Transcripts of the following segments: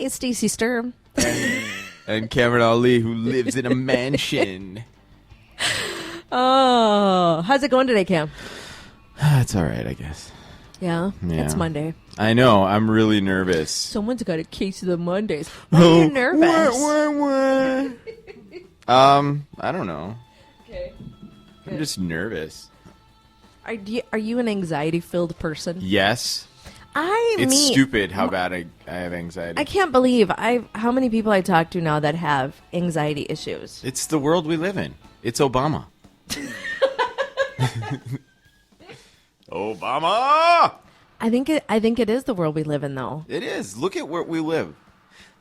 it's Stacy Sturm. And Cameron Ali, who lives in a mansion. Oh, how's it going today, Cam? It's all right, I guess. Yeah, it's Monday. I know. I'm really nervous. Someone's got a case of the Mondays. Why are you nervous? I don't know. Okay. I'm just nervous. Are you an anxiety-filled person? Yes. It's stupid how bad I have anxiety. I can't believe how many people I talk to now that have anxiety issues. It's the world we live in. It's Obama. Obama! I think it is the world we live in, though. It is. Look at where we live.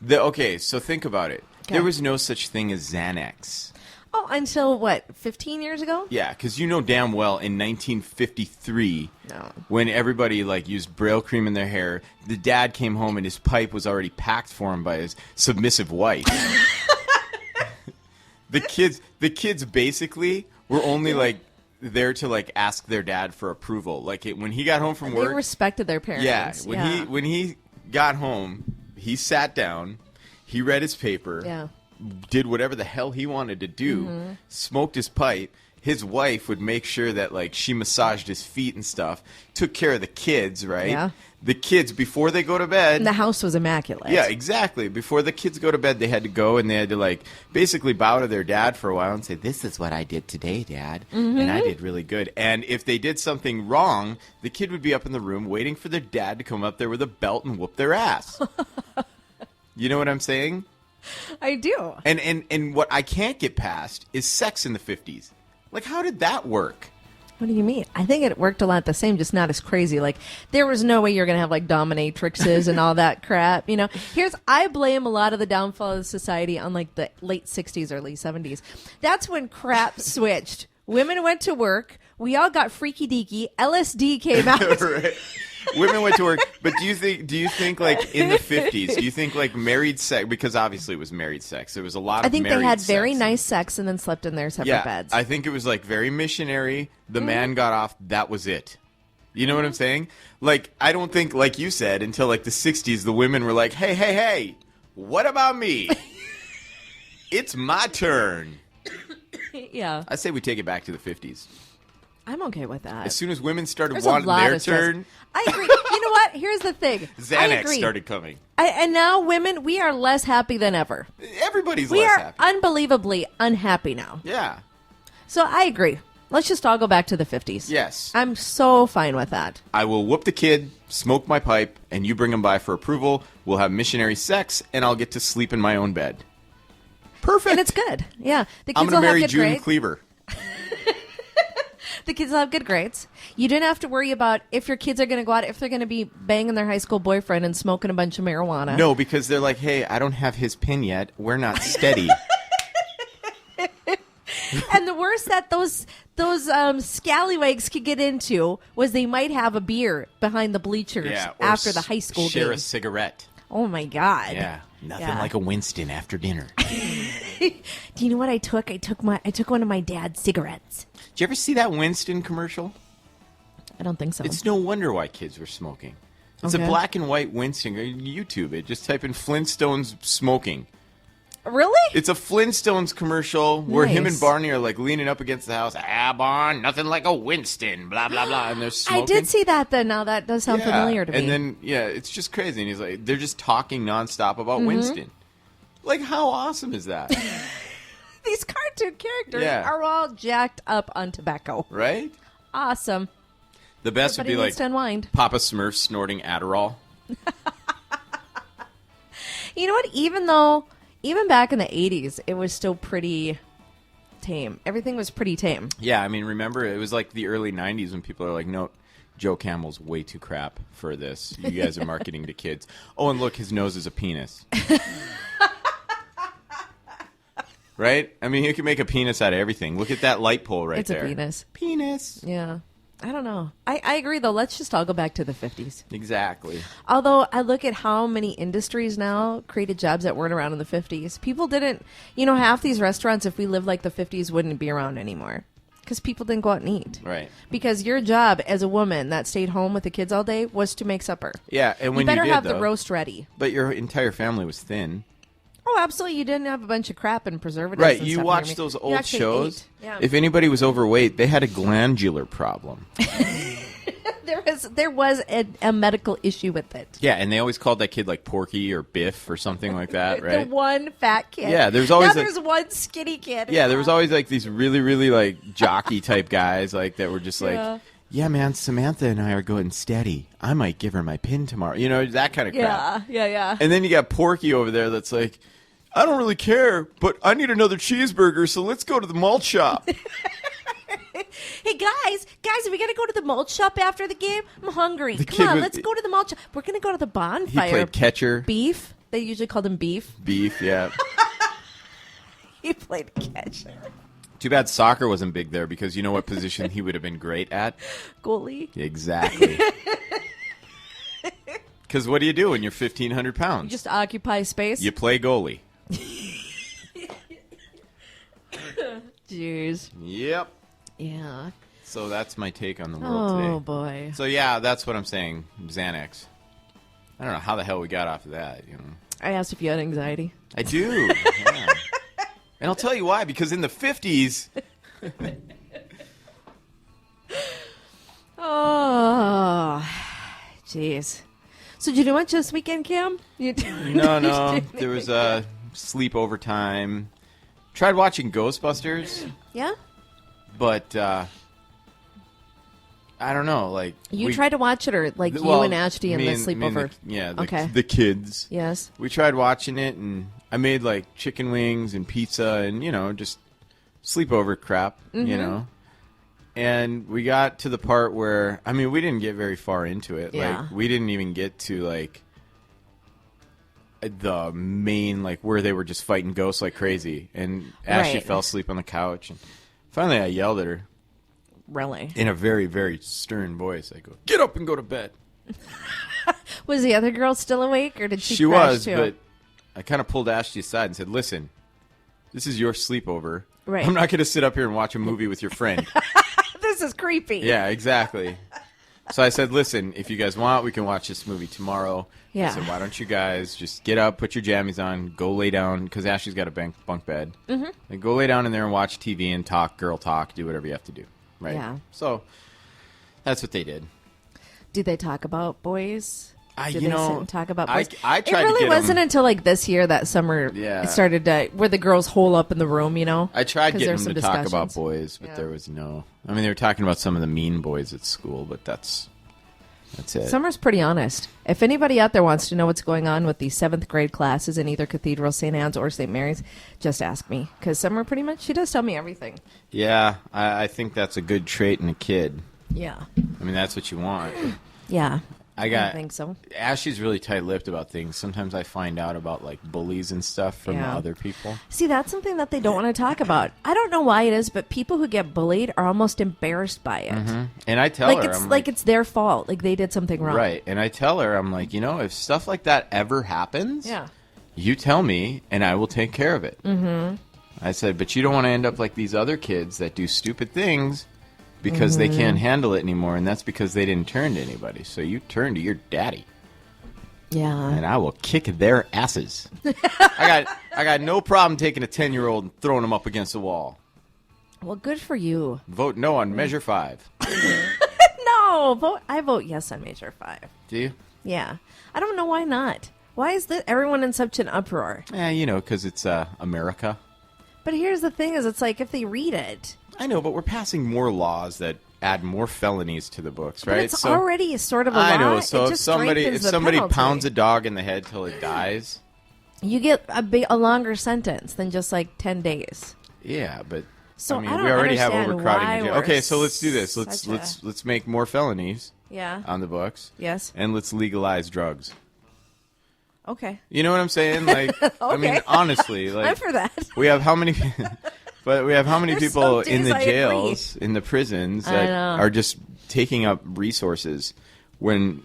Okay, so think about it. Okay. There was no such thing as Xanax. Oh, until what, 15 years ago? Yeah, because you know damn well in 1953, when everybody used Braille cream in their hair, the dad came home and his pipe was already packed for him by his submissive wife. The kids basically were only there to ask their dad for approval. When he got home from work, they respected their parents. Yeah, when he got home, he sat down, he read his paper. Yeah. Did whatever the hell he wanted to do, smoked his pipe. His wife would make sure that she massaged his feet and stuff, took care of the kids, right? Yeah. The kids, before they go to bed. And the house was immaculate. Yeah, exactly. Before the kids go to bed, they had to go and they had to basically bow to their dad for a while and say, "This is what I did today, Dad. And I did really good." And if they did something wrong, the kid would be up in the room waiting for their dad to come up there with a belt and whoop their ass. You know what I'm saying? I do. And what I can't get past is sex in the 50s. How did that work? What do you mean? I think it worked a lot the same, just not as crazy. There was no way you're going to have dominatrixes and all that crap. I blame a lot of the downfall of society on the late 60s, early 70s. That's when crap switched. Women went to work. We all got freaky deaky. LSD came out. Right. Women went to work, but do you think in the 50s, do you think married sex, because obviously it was married sex, there was a lot of married sex. I think they had very nice sex and then slept in their separate beds. I think it was very missionary. The man got off, that was it. You know what I'm saying? I don't think, like you said, until the 60s, the women were hey, what about me? It's my turn. Yeah. I say we take it back to the 50s. I'm okay with that. As soon as women started wanting their turn. I agree. You know what? Here's the thing. Xanax started coming. And now women, we are less happy than ever. Everybody's less happy. We are unbelievably unhappy now. Yeah. So I agree. Let's just all go back to the 50s. Yes. I'm so fine with that. I will whoop the kid, smoke my pipe, and you bring him by for approval. We'll have missionary sex, and I'll get to sleep in my own bed. Perfect. And it's good. Yeah. The kids I'm going to marry June grades. Cleaver. The kids will have good grades. You didn't have to worry about if your kids are going to go out, if they're going to be banging their high school boyfriend and smoking a bunch of marijuana. No, because they're hey, I don't have his pin yet. We're not steady. And the worst that those scallywags could get into was they might have a beer behind the bleachers after the high school share game. a cigarette. Oh, my God. Yeah. Nothing like a Winston after dinner. Do you know what I took? I took one of my dad's cigarettes. Did you ever see that Winston commercial? I don't think so. It's no wonder why kids were smoking. It's a black and white Winston. YouTube it. Just type in Flintstones smoking. Really? It's a Flintstones commercial where him and Barney are leaning up against the house. Barn, nothing like a Winston, blah, blah, blah. And they're smoking. I did see that then. Now that does sound familiar to me. And then, it's just crazy. And he's they're just talking nonstop about Winston. How awesome is that? These cartoon characters are all jacked up on tobacco. Right? Awesome. The best Everybody would be needs to unwind. Papa Smurf snorting Adderall. You know what? Even back in the 80s, it was still pretty tame. Everything was pretty tame. Yeah, I mean, remember, it was the early 90s when people are no, Joe Campbell's way too crap for this. You guys are marketing to kids. Oh, and look, his nose is a penis. Right? I mean, you can make a penis out of everything. Look at that light pole right there. It's a penis. Penis. Yeah. I don't know. I agree, though. Let's just all go back to the 50s. Exactly. Although I look at how many industries now created jobs that weren't around in the 50s. People didn't, half these restaurants, if we lived like the 50s, wouldn't be around anymore. because people didn't go out and eat. Right. Because your job as a woman that stayed home with the kids all day was to make supper. Yeah, and when you better did, have though, the roast ready. But your entire family was thin. Oh, absolutely. You didn't have a bunch of crap and preservatives. Right, and you stuff in watch your meat. those You old actually shows. ate. Yeah. If anybody was overweight, they had a glandular problem. There was a medical issue with it. Yeah, and they always called that kid like Porky or Biff or something like that, right? The one fat kid. Yeah, there's always now there's one skinny kid. Yeah, there was always like these really, really like jockey type guys like that were just like, yeah, man, Samantha and I are going steady. I might give her my pin tomorrow. You know, that kind of crap. Yeah. And then you got Porky over there that's like, I don't really care, but I need another cheeseburger, so let's go to the malt shop. Hey guys, are we gonna go to the malt shop after the game? I'm hungry. The Come on, kid let's go to the malt shop. We're gonna go to the He bonfire. played catcher. Beef. They usually called him Beef. Beef, yeah. He played catcher. Too bad soccer wasn't big there because you know what position he would have been great at? Goalie. Exactly. Because what do you do when you're 1,500 pounds? Just occupy space. You play goalie. Jeez. Yep. Yeah. So that's my take on the world today. Oh boy. So yeah, that's what I'm saying. Xanax. I don't know how the hell we got off of that. You know, I asked if you had anxiety. I do. Yeah. And I'll tell you why. Because in the 50's. Oh, jeez. So did you do much this weekend, Cam? No. There was a sleepover time. Tried watching Ghostbusters. Yeah. But I don't know. Like You tried to watch it, or like you and Ashton and the sleepover? The kids. Yes. We tried watching it, and I made like chicken wings and pizza, and just sleepover crap. And we got to the part where we didn't get very far into it. Yeah. Like we didn't even get to like the main where they were just fighting ghosts like crazy, and Ashley fell asleep on the couch, and finally I yelled at her. Really? In a very, very stern voice. I go, get up and go to bed. Was the other girl still awake, or did she She crash was, too? but I kind of pulled Ashley aside and said, listen, this is your sleepover. Right. I'm not going to sit up here and watch a movie with your friend. This is creepy. Yeah, exactly. So I said, listen, if you guys want, we can watch this movie tomorrow. Yeah. I said, why don't you guys just get up, put your jammies on, go lay down, because Ashley's got a bunk bed. Mm-hmm. And go lay down in there and watch TV and talk, girl talk, do whatever you have to do. Right? Yeah. So that's what they did. Did they talk about boys? Did they sit and talk about boys? I tried it really to get wasn't them, until this year that summer it started to, where the girls hole up in the room, I tried getting them to talk about discussions. boys, but there was no. They were talking about some of the mean boys at school, but that's it. Summer's pretty honest. If anybody out there wants to know what's going on with the 7th grade classes in either Cathedral, St. Anne's, or St. Mary's, just ask me. Because Summer pretty much, she does tell me everything. Yeah, I think that's a good trait in a kid. Yeah. That's what you want. Yeah. I think so. Ashley's really tight-lipped about things. Sometimes I find out about bullies and stuff from other people. See, that's something that they don't want to talk about. I don't know why it is, but people who get bullied are almost embarrassed by it. Mm-hmm. And I tell her, it's it's their fault. Like they did something wrong. Right. And I tell her, I'm like, if stuff like that ever happens, you tell me, and I will take care of it. Mm-hmm. I said, but you don't want to end up like these other kids that do stupid things because they can't handle it anymore, and that's because they didn't turn to anybody. So you turn to your daddy. Yeah. And I will kick their asses. I got no problem taking a 10-year-old and throwing him up against the wall. Well, good for you. Vote no on Measure 5. No, I vote yes on Measure 5. Do you? Yeah. I don't know why not. Why is everyone in such an uproar? Yeah, because it's America. But here's the thing is, it's like if they read it. I know, but we're passing more laws that add more felonies to the books, right? But it's already sort of a law. I know. So if somebody penalty. pounds a dog in the head till it dies, you get a longer sentence than just 10 days. Yeah, but so we I don't already have understand overcrowding why in jail. Okay, so let's do this. Let's make more felonies. Yeah. On the books. Yes. And let's legalize drugs. Okay. You know what I'm saying? Okay. Honestly, I'm for that. We have how many? But we have how many people in the I jails, in the prisons that are just taking up resources when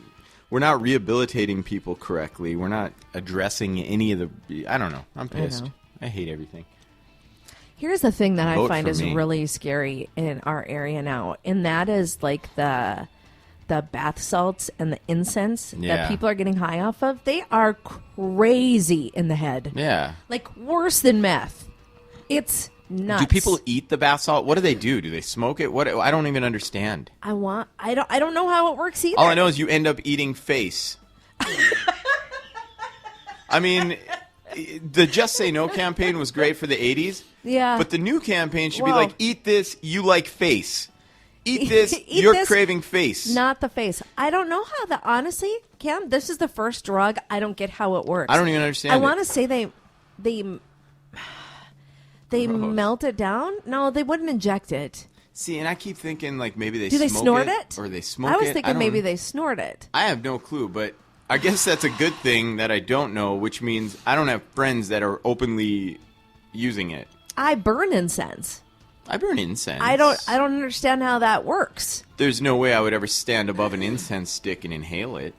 we're not rehabilitating people correctly. We're not addressing any of the. I don't know. I'm pissed. I hate everything. Here's the thing that I Vote find for is me. really scary in our area now, and that is like the bath salts and the incense Yeah. that people are getting high off of. They are crazy in the head. Yeah. Like worse than meth. It's nuts. Do people eat the bath salt? What do they do? Do they smoke it? What? I don't even understand. I don't know how it works either. All I know is you end up eating face. I mean, the Just Say No campaign was great for the 80s. Yeah. But the new campaign should be Well- like, eat this, you like face. Eat this, Eat you're this, craving face. Not the face. I don't know how the honestly, Cam, this is the first drug. I don't get how it works. I don't even understand I it. want to say they melt it down. No, they wouldn't inject it. See, and I keep thinking like maybe they Do they smoke snort it, it? or they smoke it. I was thinking don't- maybe they snort it. I have no clue, but I guess that's a good thing that I don't know, which means I don't have friends that are openly using it. I burn incense. I burn incense. I don't understand how that works. There's no way I would ever stand above an incense stick and inhale it.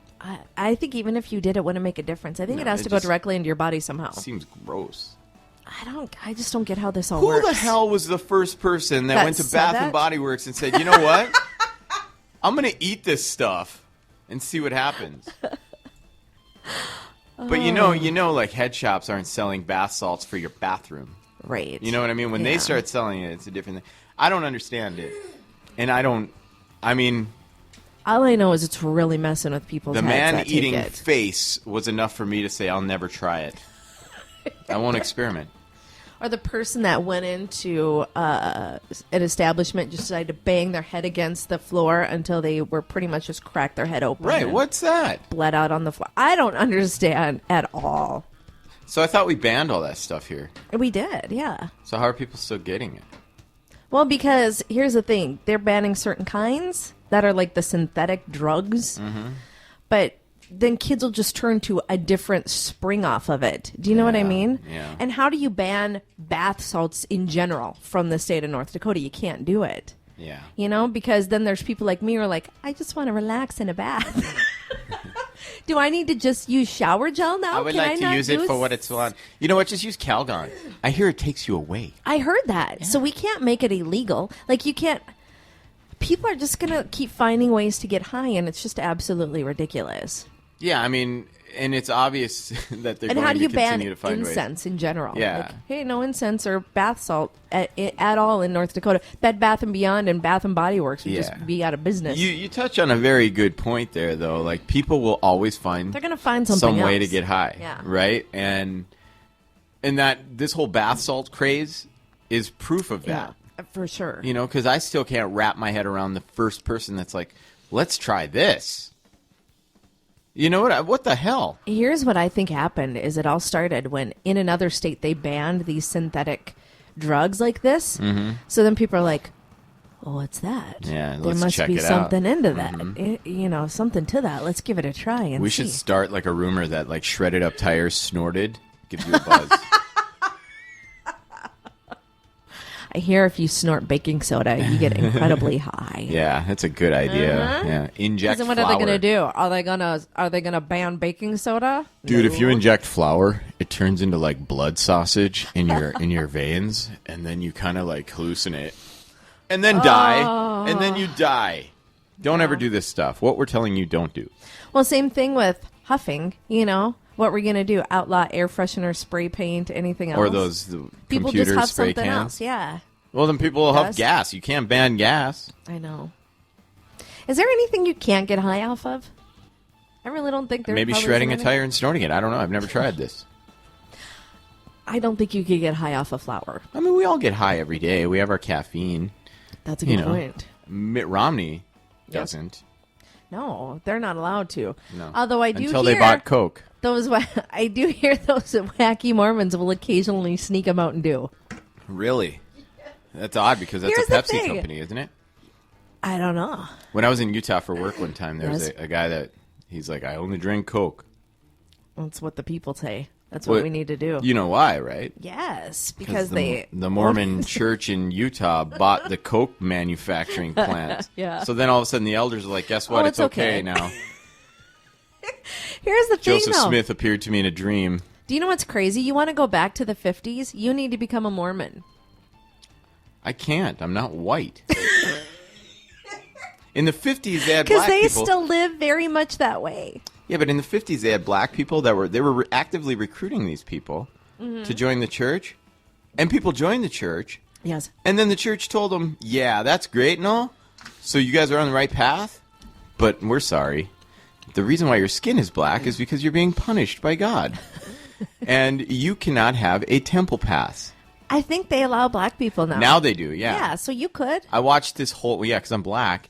I think even if you did, it wouldn't make a difference. I think No, it has it to go just- directly into your body somehow. Seems gross. I just don't get how this all Who works. the hell was the first person that That went to said Bath that? and Body Works and said, you know what? I'm going to eat this stuff and see what happens. But you know, like head shops aren't selling bath salts for your bathroom. Right. You know what I mean? When they Yeah. start selling it, it's a different thing. I don't understand it. And I mean, All I know is it's really messing with people's the heads man that take eating it. face was enough for me to say, I'll never try it. I won't experiment. Or the person that went into an establishment just decided to bang their head against the floor until they were pretty much just cracked their head open. Right, and what's that? bled out on the floor. I don't understand at all. So I thought we banned all that stuff here. We did, yeah. So how are people still getting it? Well, because here's the thing. They're banning certain kinds that are like the synthetic drugs. Mm-hmm. But then kids will just turn to a different spring off of it. Do you know what I Yeah, mean? yeah. And how do you ban bath salts in general from the state of North Dakota? You can't do it. Yeah. You know, because then there's people like me who are like, I just want to relax in a bath. Do I need to just use shower gel now? I would Can like to not use it for what it's on. You know what? Just use Calgon. I hear it takes you away. I heard that. So we can't make it illegal. Like, you can't. People are just going to keep finding ways to get high, and it's just absolutely ridiculous. Yeah, I mean, and it's obvious that they're And going how do to you ban continue to find ways. incense in general? Yeah. Like, hey, no incense or bath salt at all in North Dakota. Bed Bath & Beyond and Bath & Body Works would Yeah. just be out of business. You touch on a very good point there, though. Like, people will always find They're going to find something some way else. to get high, Yeah. right? And that this whole bath salt craze is proof of that. Yeah, for sure. You know, because I still can't wrap my head around the first person that's like, let's try this. You know what? What the hell? Here's what I think happened is it all started when in another state they banned these synthetic drugs like this. Mm-hmm. So then people are like, well, what's that? Yeah, there let's must check be it out. something into that. Something to that. Let's give it a try and We see. should start like a rumor that like shredded up tires snorted gives you a buzz. I hear if you snort baking soda, you get incredibly high. Yeah, that's a good idea. Uh-huh. Yeah, inject So what flour. are they going to do? Are they gonna ban baking soda? Dude, No. if you inject flour, it turns into like blood sausage in your veins, and then you kind of like hallucinate, and then die, and then you die. Don't ever do this stuff. What we're telling you, don't do. Well, same thing with huffing. You know what we're going to do? Outlaw air freshener, spray paint, anything else? Or those people computer just huff spray something cans. else. Yeah, Well, then people will huff Dust. gas. You can't ban gas. I know. Is there anything you can't get high off of? I really don't think there's Maybe probably shredding a isn't tire and snorting it. I don't know. I've never tried this. I don't think you could get high off of flour. I mean, we all get high every day. We have our caffeine. That's a You good know. point. Mitt Romney Yep. doesn't. No, they're not allowed to. No. Although I do Until hear they bought Coke. I do hear those wacky Mormons will occasionally sneak a Mountain Dew. Really? That's odd because that's Here's a the Pepsi thing. company, isn't it? I don't know. When I was in Utah for work one time, there was Yes. a guy that he's like, I only drink Coke. That's what the people say. That's Well, what we need to do. You know why, right? Yes, because the Mormon church in Utah bought the Coke manufacturing plant. Yeah. So then all of a sudden the elders are like, guess what? Oh, it's it's okay okay. now. Here's the thing, Joseph though. Smith appeared to me in a dream. Do you know what's crazy? You want to go back to the 50s? You need to become a Mormon. I can't. I'm not white. In the 50s, they had Because black they people. still live very much that way. Yeah, but in the 50s, they had black people that were actively recruiting these people to join the church. And people joined the church. Yes. And then the church told them, yeah, that's great and all. So you guys are on the right path. But we're sorry. The reason why your skin is black is because you're being punished by God. And you cannot have a temple pass. I think they allow black people now. Now they do, yeah. Yeah, so you could. I watched this whole, because I'm black.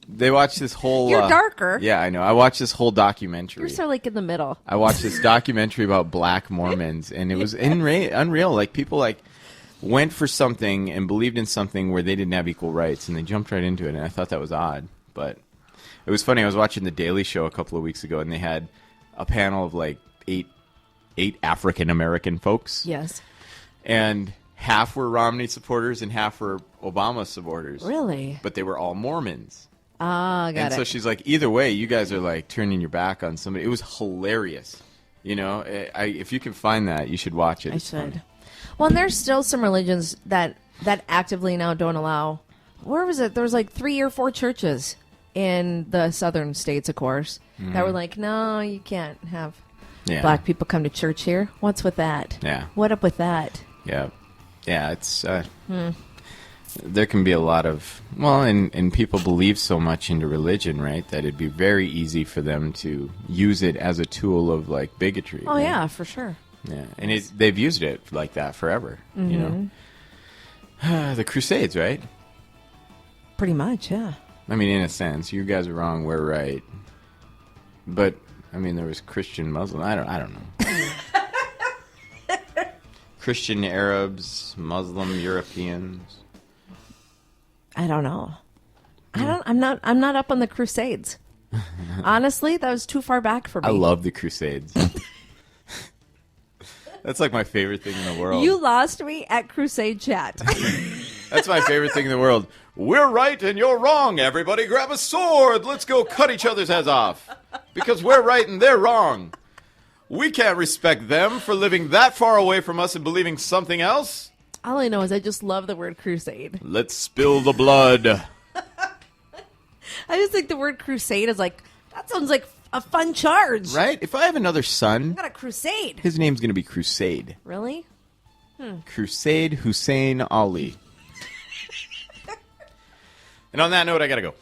They watched this whole... You're darker. Yeah, I know. I watched this whole documentary. You're sort of like in the middle. I watched this documentary about black Mormons, and it was unreal. Like, people, like, went for something and believed in something where they didn't have equal rights, and they jumped right into it, and I thought that was odd. But it was funny. I was watching The Daily Show a couple of weeks ago, and they had a panel of, like, eight African-American folks. Yes. And half were Romney supporters and half were Obama supporters. Really? But they were all Mormons. Ah, got and it. so she's like, either way, you guys are like turning your back on somebody. It was hilarious. You know, if you can find that, you should watch it. I It's should. funny. Well, and there's still some religions that actively now don't allow. Where was it? There was like 3 or 4 churches in the southern states, of course, that were like, no, you can't have Yeah. black people come to church here. What's with that? Yeah. What up with that? Yeah. Yeah, it's there can be a lot of and people believe so much into religion, right, that it'd be very easy for them to use it as a tool of like bigotry. Oh right? yeah, for sure. Yeah, and they've used it like that forever. You know, the Crusades, right? Pretty much, yeah. I mean, in a sense, you guys are wrong, we're right. But I mean, there was Christian Muslim. I don't know. Christian Arabs, Muslim Europeans. I don't know. I'm not up on the Crusades. Honestly, that was too far back for me. I love the Crusades. That's like my favorite thing in the world. You lost me at Crusade Chat. That's my favorite thing in the world. We're right and you're wrong. Everybody grab a sword. Let's go cut each other's heads off. Because we're right and they're wrong. We can't respect them for living that far away from us and believing something else. All I know is I just love the word crusade. Let's spill the blood. I just think the word crusade is like, that sounds like a fun charge. Right? If I have another son, I got a crusade. his name's going to be Crusade. Really? Crusade Hussein Ali. And on that note, I got to go.